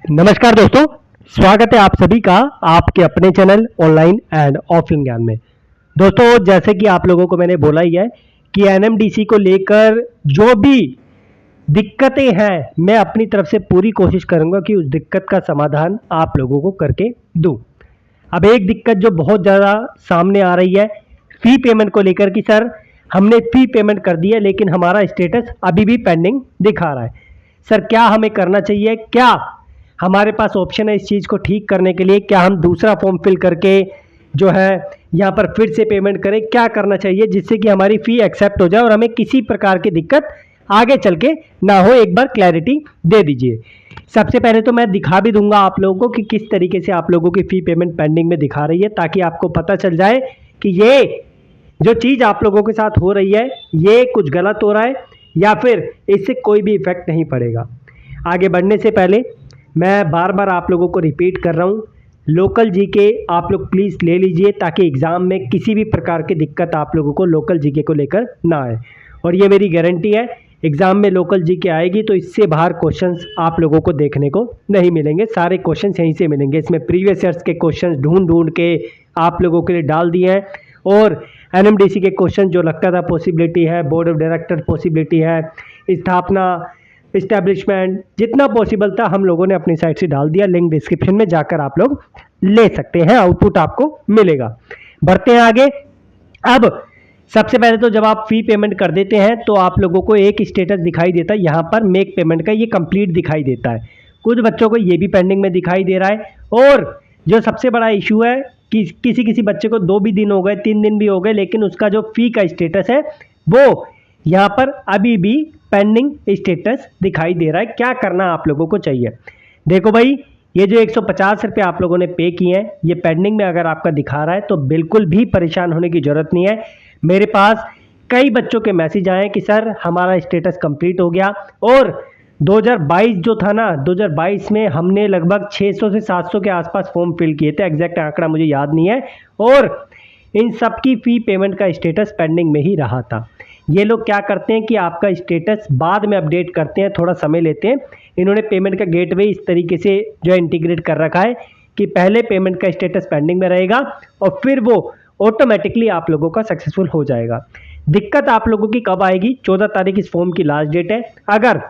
नमस्कार दोस्तों, स्वागत है आप सभी का आपके अपने चैनल ऑनलाइन एंड ऑफलाइन ज्ञान में। दोस्तों, जैसे कि आप लोगों को मैंने बोला ही है कि एनएमडीसी को लेकर जो भी दिक्कतें हैं, मैं अपनी तरफ से पूरी कोशिश करूंगा कि उस दिक्कत का समाधान आप लोगों को करके दूं। अब एक दिक्कत जो बहुत ज़्यादा सामने आ रही है फ़ी पेमेंट को लेकर कि सर हमने फ़ी पेमेंट कर दी है लेकिन हमारा स्टेटस अभी भी पेंडिंग दिखा रहा है। सर क्या हमें करना चाहिए? क्या हमारे पास ऑप्शन है इस चीज़ को ठीक करने के लिए? क्या हम दूसरा फॉर्म फिल करके जो है यहाँ पर फिर से पेमेंट करें? क्या करना चाहिए जिससे कि हमारी फ़ी एक्सेप्ट हो जाए और हमें किसी प्रकार की दिक्कत आगे चल के ना हो? एक बार क्लैरिटी दे दीजिए। सबसे पहले तो मैं दिखा भी दूंगा आप लोगों को कि किस तरीके से आप लोगों की फ़ी पेमेंट पेंडिंग में दिखा रही है, ताकि आपको पता चल जाए कि ये जो चीज़ आप लोगों के साथ हो रही है ये कुछ गलत हो रहा है या फिर इससे कोई भी इफेक्ट नहीं पड़ेगा। आगे बढ़ने से पहले मैं बार बार आप लोगों को रिपीट कर रहा हूँ, लोकल जीके आप लोग प्लीज़ ले लीजिए ताकि एग्ज़ाम में किसी भी प्रकार की दिक्कत आप लोगों को लोकल जीके को लेकर ना आए। और ये मेरी गारंटी है, एग्ज़ाम में लोकल जीके आएगी तो इससे बाहर क्वेश्चंस आप लोगों को देखने को नहीं मिलेंगे। सारे क्वेश्चंस यहीं से मिलेंगे। इसमें प्रीवियस ईयर्स के क्वेश्चंस ढूंढ ढूंढ के आप लोगों के लिए डाल दिए हैं और एनएमडीसी के क्वेश्चन जो लगता था पॉसिबिलिटी है, बोर्ड ऑफ डायरेक्टर पॉसिबिलिटी है, स्थापना, इस्टेब्लिशमेंट, जितना पॉसिबल था हम लोगों ने अपनी साइड से डाल दिया। लिंक डिस्क्रिप्शन में जाकर आप लोग ले सकते हैं, आउटपुट आपको मिलेगा। बढ़ते हैं आगे। अब सबसे पहले तो जब आप फ़ी पेमेंट कर देते हैं तो आप लोगों को एक स्टेटस दिखाई देता है यहाँ पर मेक पेमेंट का, ये कंप्लीट दिखाई देता है। कुछ बच्चों को ये भी पेंडिंग में दिखाई दे रहा है और जो सबसे बड़ा इशू है कि किसी किसी बच्चे को 2 भी दिन हो गए, 3 दिन भी हो गए, लेकिन उसका जो फ़ी का स्टेटस है वो यहाँ पर अभी भी पेंडिंग स्टेटस दिखाई दे रहा है। क्या करना आप लोगों को चाहिए? देखो भाई, ये जो 150 रुपये आप लोगों ने पे किए हैं ये पेंडिंग में अगर आपका दिखा रहा है तो बिल्कुल भी परेशान होने की ज़रूरत नहीं है। मेरे पास कई बच्चों के मैसेज आए कि सर हमारा स्टेटस कंप्लीट हो गया और 2022 जो था ना, 2022 में हमने लगभग 600 से 700 के आसपास फॉर्म फिल किए थे, एग्जैक्ट आंकड़ा मुझे याद नहीं है, और इन सब की फ़ी पेमेंट का स्टेटस पेंडिंग में ही रहा था। ये लोग क्या करते हैं कि आपका स्टेटस बाद में अपडेट करते हैं, थोड़ा समय लेते हैं। इन्होंने पेमेंट का गेटवे इस तरीके से जो है इंटीग्रेट कर रखा है कि पहले पेमेंट का स्टेटस पेंडिंग में रहेगा और फिर वो ऑटोमेटिकली आप लोगों का सक्सेसफुल हो जाएगा। दिक्कत आप लोगों की कब आएगी? 14 तारीख इस फॉर्म की लास्ट डेट है। अगर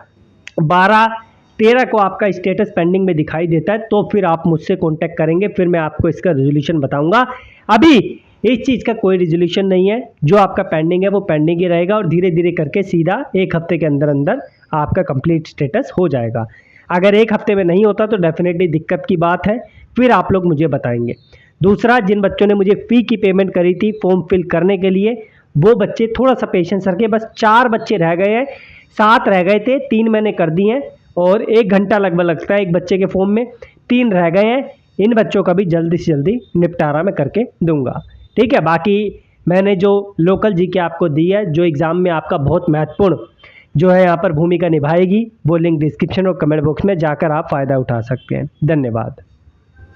12-13 को आपका स्टेटस पेंडिंग में दिखाई देता है तो फिर आप मुझसे कांटेक्ट करेंगे, फिर मैं आपको इसका रेजोल्यूशन बताऊंगा। अभी इस चीज़ का कोई रेजोल्यूशन नहीं है, जो आपका पेंडिंग है वो पेंडिंग ही रहेगा और धीरे धीरे करके सीधा 1 हफ्ते के अंदर अंदर आपका कंप्लीट स्टेटस हो जाएगा। अगर 1 हफ्ते में नहीं होता तो डेफिनेटली दिक्कत की बात है, फिर आप लोग मुझे बताएंगे। दूसरा, जिन बच्चों ने मुझे फ़ी की पेमेंट करी थी फॉर्म फिल करने के लिए, वो बच्चे थोड़ा सा पेशेंस रखें। बस 4 बच्चे रह गए हैं, 7 रह गए थे, 3 मैंने कर दिए हैं और 1 घंटा लगभग लगता है एक बच्चे के फॉर्म में, 3 रह गए हैं। इन बच्चों का भी जल्दी से जल्दी निपटारा मैं करके दूंगा, ठीक है। बाकी मैंने जो लोकल जीके आपको दी है, जो एग्ज़ाम में आपका बहुत महत्वपूर्ण जो है यहाँ पर भूमिका निभाएगी, वो लिंक डिस्क्रिप्शन और कमेंट बॉक्स में जाकर आप फ़ायदा उठा सकते हैं। धन्यवाद।